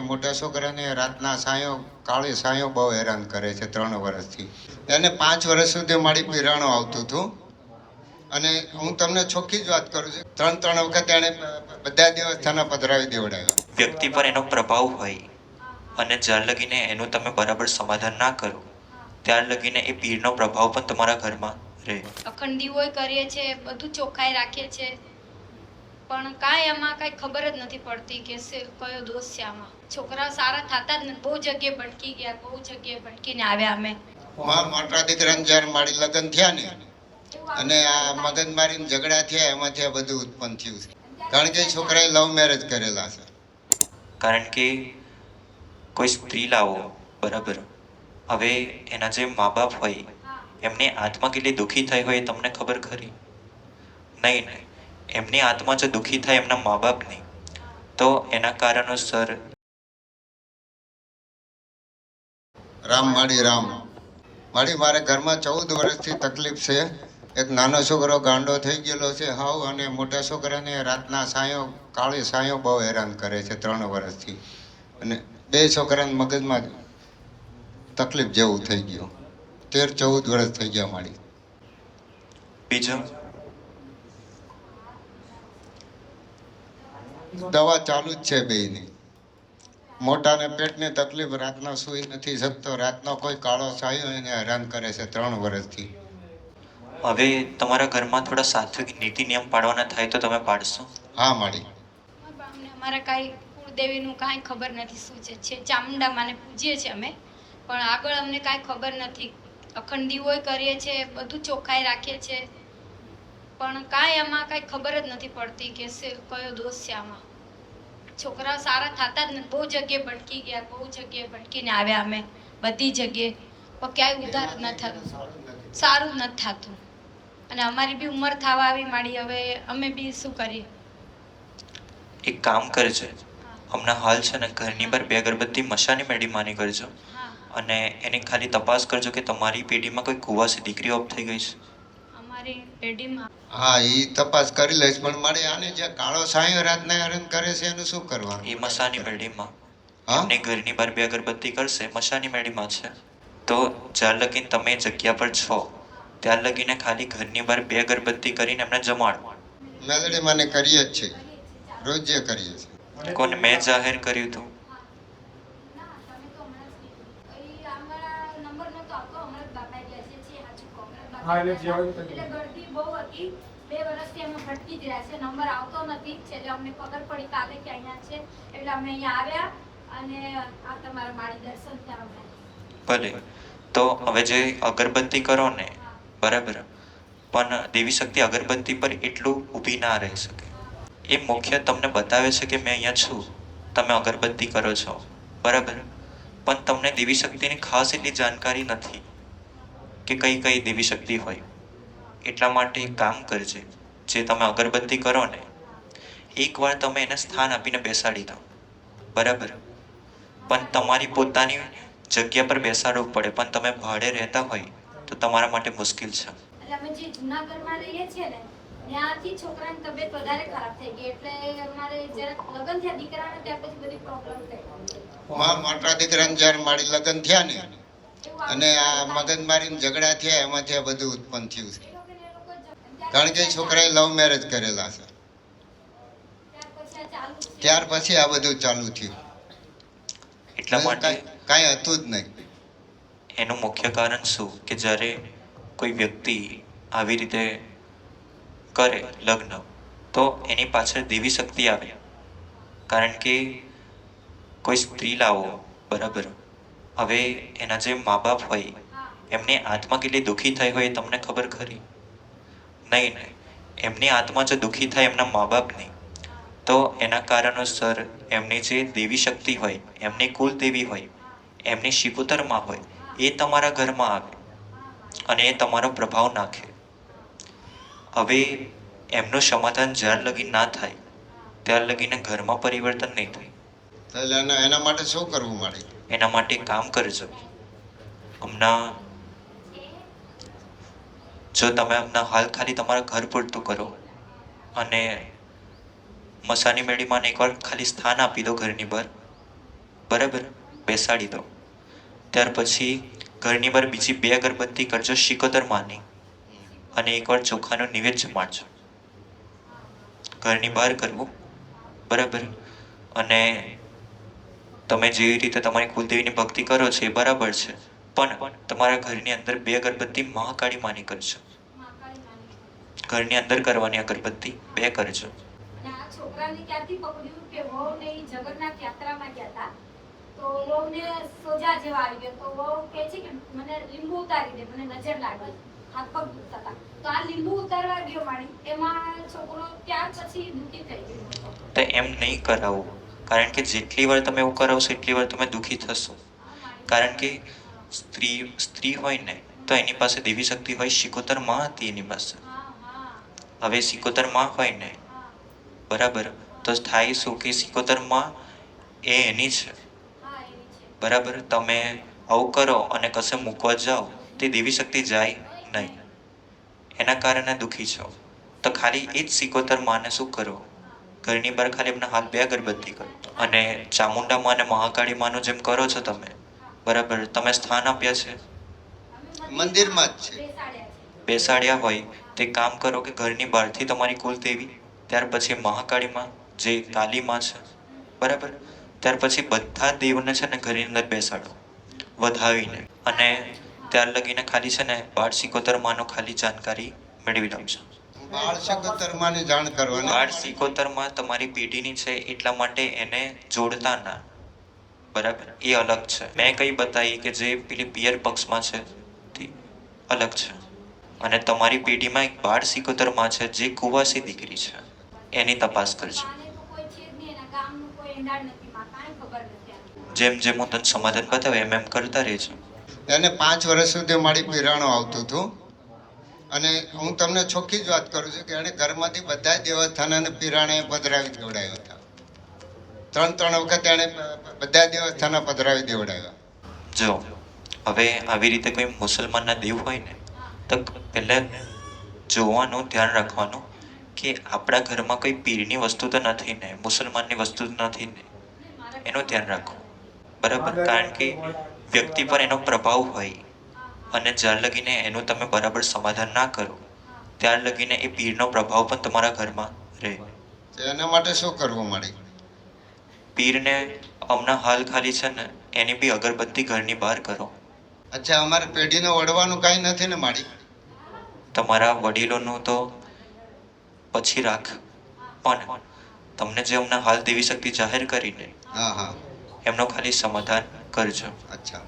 મોટા છોકરાને રાતના સાંયો કાળી સાંયો બહુ હેરાન કરે છે 3 વર્ષથી. એને 5 વર્ષ સુધી મારી પીરાણો આવતું હતું. અને હું તમને ચોખ્ખી જ વાત કરું છું, 3 વખત એને બધા દેવસ્થાના પધરાવી દેવડાવ્યા. વ્યક્તિ પર એનો પ્રભાવ હોય અને જ્યાં લગીને એનું તમે બરાબર સમાધાન ના કરો ત્યાર લગીને એ પીરનો પ્રભાવ પણ તમારા ઘરમાં રહે. અખંડ દીવો કરીએ છે, બધું ચોખ્ખાઈ રાખીએ છે, પણ કાંઈ એમાં કાંઈ ખબર જ નથી પડતી કે કયો દોષ છે આમાં. છોકરાઓ સારા થતા જ નથી, બહુ જગ્યાએ ભટકી ગયા, બહુ જગ્યાએ ભટકીને આવ્યા અમે. મારા મોટા દીકરાને જ્યારે મારી લગ્ન થયા ને અને આ મગજમારીને ઝઘડા થયા એમાંથી આ બધું ઉત્પન્ન થયું છે. કારણ કે છોકરાએ લવ મેરેજ કરેલા છે. કારણ કે કોઈ સ્ત્રી લાવો બરાબર, હવે એના જે મા બાપ હોય એમની આત્મા કેટલી દુઃખી થઈ હોય એ તમને ખબર ખરી? નહીં ને. એમની આત્મા જો દુઃખી થાય એમના મા બાપની, તો એના કારણોસર રામ મારી મારે ઘરમાં 14 વર્ષથી તકલીફ છે. એક નાનો છોકરો ગાંડો થઈ ગયેલો છે હાવ, અને મોટા છોકરાને રાતના સાંયો કાળી સાંયો બહુ હેરાન કરે છે 3 વર્ષથી. અને 2 છોકરાને મગજમાં તકલીફ જેવું થઈ ગયું. 13-14 વર્ષ થઈ ગયા મારી. બીજો દવા ચાલુ જ છે બેયની. મોટાને પેટની તકલીફ, રાતના સૂઈ નથી શકતો, રાતનો કોઈ કાળો સાયો એને હેરાન કરે છે 3 વર્ષથી. હવે તમારા ઘરમાં થોડા સાત્વિક નીતિ નિયમ પાડવાના થાય તો તમે પાડશો? હા મારી. અમારે કાંઈ કુળદેવીનું કાંઈ ખબર નથી શું છે. ચામુંડા માને પૂજીએ છીએ અમે, પણ આગળ અમને કાંઈ ખબર નથી. અખંડ દીવો કરીએ છીએ, બધું ચોખ્ખાઈ રાખીએ છીએ, પણ કાંઈ એમાં કાંઈ ખબર જ નથી પડતી કે કયો દોષ છે આમાં. છોકરાઓ સારા થતા જ નથી, બહુ જગ્યાએ ભટકી ગયા, બહુ જગ્યાએ ભટકીને આવ્યા અમે, બધી જગ્યાએ, પણ ક્યાંય ઉદ્ધાર જ ન થતું, સારું જ નથી થતું. અને અમારી બી ઉંમર થવા આવી માંડી, હવે અમે બી શું કરીએ? એક કામ કરજે, હમણાં હાલ છે ને ઘરની પર 2 અગરબત્તી મશાની મેળી માની કરજો, અને એની ખાલી તપાસ કરજો કે તમારી પેઢીમાં કોઈ કુવાસી દીકરી ઓફ થઈ ગઈ છે. અમારી પેઢીમાં હા એ તપાસ કરી લઈશ, પણ મારે આને જે કાળો સાંયો રાતના હેરાન કરે છે એનું શું કરવાનું? એ મશાની મેળીમાં હા એમની ઘરની બહાર 2 અગરબત્તી કરશે, મશાની મેળીમાં છે. તો જ્યાં લગીને તમે જગ્યા પર છો ત્યાર લગીને ખાલી ઘરની બહાર 2 અગરબત્તી કરીને એમને જમાડો. મેલડી મને કરીએ જ છે, રોજ જે કરીએ છીએ. કોને મેં જાહેર કર્યું હતું? એટલે ગળદી બહુ હતી, 2 વર્ષથી અમે ભટકી જ રહ્યા છે, નંબર આવતો નથી. છેલ્લે અમને ખબર પડી કાલે કે અહીંયા છે, એટલે અમે અહીંયા આવ્યા અને આ તમારા માળી દર્શન થયા અમને. ભલે, તો હવે જે અગરબત્તી કરો ને બરાબર, પણ દેવી શક્તિ અગરબત્તી પર એટલું ઊભી ના રહી શકે. એ મુખ્ય તમને બતાવે છે કે મેં અહીંયા છું, તમે અગરબત્તી કરો છો બરાબર, પણ તમને દેવી શક્તિની ખાસ એટલી જાણકારી નથી કે કઈ કઈ દેવી શક્તિ હોય. એટલા માટે એક કામ કરજે, જે તમે અગરબત્તી કરો ને એકવાર તમે એને સ્થાન આપીને બેસાડી દો બરાબર, પણ તમારી પોતાની જગ્યા પર બેસાડવું પડે, પણ તમે ભાડે રહેતા હોય તો તમારા માટે મુશ્કેલ છે. એટલે અમે જે જૂના ઘરમાં રહીએ છીએ ને ત્યાંથી છોકરાની તબિયત વધારે ખરાબ થઈ ગઈ, એટલે અમારે જરાક લગ્ન થયા દીકરાને ત્યાર પછી બધી પ્રોબ્લેમ થઈ. મારા મોટા દીકરાને જ્યારે મારી લગ્ન થયા ને અને આ મગજમારીને ઝઘડા થયા એમાંથી આ બધું ઉત્પન્ન થયું છે. કારણ કે છોકરાએ લવ મેરેજ કરેલા છે, ત્યાર પછી આ બધું ચાલુ થયું. એટલા માટે કાંઈ હતું જ નહીં. એનું મુખ્ય કારણ શું કે જ્યારે કોઈ વ્યક્તિ આવી રીતે કરે લગ્ન, તો એની પાછળ દેવી શક્તિ આવે. કારણ કે કોઈ સ્ત્રી લાવો બરાબર, હવે એના જે મા બાપ હોય એમની આત્મા કેટલી દુઃખી થઈ હોય એ તમને ખબર ખરી? નહીં ને. એમની આત્મા જો દુઃખી થાય એમના મા બાપની, તો એના કારણોસર એમની જે દેવી શક્તિ હોય, એમની કુલ દેવી હોય, એમની શિકુતરમાં હોય, એ તમારા ઘરમાં આવે અને એ તમારો પ્રભાવ નાખે. હવે એમનું સમાધાન જ્યાર લગી ના થાય ત્યાર લગીને ઘરમાં પરિવર્તન નહીં થાય. એટલે એના માટે શું કરવું મારે? એના માટે કામ કરજો. હમણાં જો તમે હમણાં હાલ ખાલી તમારા ઘર પૂરતું કરો અને મસાની મેળીમાં એકવાર ખાલી સ્થાન આપી દો ઘરની બહાર, બરાબર, બેસાડી દો. ત્યાર પછી ઘરની બહાર બીજી 2 અગરબત્તી કરજો શિકોતર માની, અને એકવાર ચોખાનો નિવેદ્ય જમાડજો. ઘરની બહાર કરવું, બરાબર. અને તમે જેવી રીતે તમારી કુલદેવીની ભક્તિ કરો છો એ બરાબર છે, પણ તમારા ઘરની અંદર 2 અગરબત્તી મહાકાળી માની કરજો. મહાકાળી માની. ઘરની અંદર કરવાની અગરબત્તી 2 કરજો. અને આ છોકરાને ક્યાંથી પકડ્યું કે વહુને ઈ જગન્નાથ યાત્રામાં ગયા હતા, તો વહુને સોજા જેવા આવી ગયો, તો વહુ કહે છે કે મને લીંબુ ઉતારી દે, મને નજર લાગી, હાથ પગ દુખતા હતા. તો આ લીંબુ ઉતારવા ગયો માળી, એમાં છોકરો ત્યાર પછી દુઃખી થઈ ગયો. તો એમ નહીં કરાવવું, કારણ કે જેટલી વાર તમે એવું કરાવશો એટલી વાર તમે દુઃખી થશો. કારણ કે સ્ત્રી હોય ને તો એની પાસે દેવી શક્તિ હોય, શિકોતર માં હતી એની પાસે. હવે શિકોતર માં હોય ને, બરાબર, તો થાય શું કે શિકોતર માં એ એની છે, બરાબર. તમે આવું કરો અને કશે મૂકવા જાઓ તે દેવી શક્તિ જાય નહીં, એના કારણે દુઃખી છો. તો ખાલી એ જ શિકોતર માને શું કરો, ઘરની બહાર ખાલી એમના હાથ 2 અગરબત્તી કરો. અને ચામુંડા માં અને મહાકાળી માનું જેમ કરો છો તમે, બરાબર, તમે સ્થાન આપ્યા છે, મંદિરમાં જ છે. બેસાડ્યા હોય, તે કામ કરો કે ઘરની બહારથી તમારી કુલદેવી, ત્યાર પછી મહાકાળીમાં જે કાલીમાં છે, બરાબર, ત્યાર પછી બધા દેવને છે ને ઘરની અંદર બેસાડો વધાવીને, અને ત્યાર લગીને ખાલી છે ને બાળ સિકોતર માનો ખાલી જાણકારી મેળવી લઉં છું. બાળ શિકોતરમાની જાણ કરવાની. બાળ સિકોતરમાં તમારી પેઢીની છે એટલા માટે એને જોડતા ના, બરાબર, એ અલગ છે. મેં કઈ બતાવી કે જે પેલી પિયર પક્ષમાં છે તે અલગ છે, અને તમારી પેઢીમાં એક બાળ સિકોતરમાં છે જે કુવાસી દીકરી છે, એની તપાસ કરજો. જેમ જેમ હું તને સમાધાન બતાવે એમ કરતા રહેજો. એને 5 વર્ષ સુધી મારી પીરાણો આવતું હતું, અને હું તમને ચોખ્ખી જ વાત કરું છું કે એણે ઘરમાંથી બધા દેવસ્થાન અને પીરાણે પધરાવી દેવડાવ્યા હતા. 3 વખત એણે બધા દેવસ્થાન પધરાવી દેવડાવ્યા. જો હવે આવી રીતે કોઈ મુસલમાનના દેવ હોય ને, તો પહેલા જોવાનું, ધ્યાન રાખવાનું કે આપણા ઘરમાં કોઈ પીરની વસ્તુ તો નથી ને, મુસલમાનની વસ્તુ તો નથી ને, એનું ધ્યાન રાખો, બરાબર. કારણ કે વ્યક્તિ પર એનો પ્રભાવ હોય, અને જ્યાર લગીને એનું તમે બરાબર સમાધાન ના કરો ત્યાર લગીને એ પીરનો પ્રભાવ પણ તમારા ઘરમાં રહે. તો એના માટે શું કરવું મારી? પીરને હમણાં હાલ ખાલી છે ને એની બી અગરબત્તી ઘરની બહાર કરો. અચ્છા, અમારે પેઢીને વળવાનું કાંઈ નથી ને મારી? તમારા વડીલોનું તો પછી રાખ, પણ તમને જે હમણાં હાલ દેવી શક્તિ જાહેર કરીને હા હા, એમનો ખાલી સમાધાન કરજો. અચ્છા.